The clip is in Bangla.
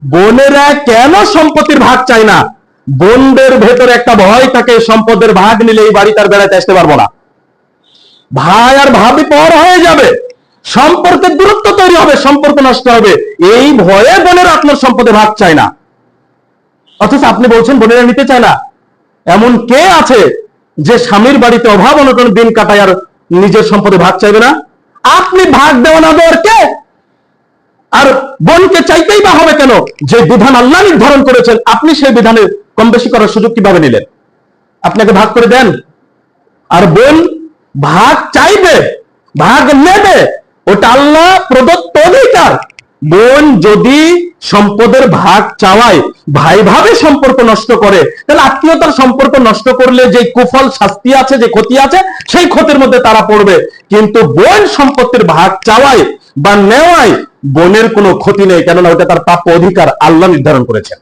বোনেরা কেন সম্পত্তির ভাগ চায় না? বোনদের ভেতরে একটা ভয় থাকে, সম্পদের ভাগ নিলে এই বাড়ি তার বেড়াতে আসতে পারবো না, ভাই আর ভাবি পর হয়ে যাবে, সম্পর্কের দূরত্ব তৈরি হবে, সম্পর্ক নষ্ট হবে, এই ভয়ে বোনেরা আপনার সম্পদে ভাগ চায় না। অথচ আপনি বলছেন বোনেরা নিতে চায় না। এমন কে আছে যে স্বামীর বাড়িতে অভাব অনটন দিন কাটায় আর নিজের সম্পদে ভাগ চাইবে না? আপনি ভাগ দেওয়া না দেওয়ার কে? আর বোনকে চাইতেই বা হবে কেন? যে বিধান আল্লাহ নির্ধারণ করেছেন, আপনি সেই বিধানে কম বেশি করার সুযোগ কিভাবে নিলেন? আপনাকে ভাগ করে দেন। আর বোন ভাগ চাইবে, ভাগ নেবে, ওটা আল্লাহ প্রদত্ত অধিকার। বোন যদি সম্পদের ভাগ চাওয়ায় ভাই ভাবে সম্পর্ক নষ্ট করে, তাহলে আত্মীয়তার সম্পর্ক নষ্ট করলে যে কুফল শাস্তি আছে, যে ক্ষতি আছে, সেই ক্ষতির মধ্যে তারা পড়বে। কিন্তু বোন সম্পত্তির ভাগ চাওয়ায় বা নেওয়ায় বোনের কোনো ক্ষতি নেই, কেননা ওটা তার প্রাপ্য অধিকার, আল্লাহ নির্ধারণ করেছেন।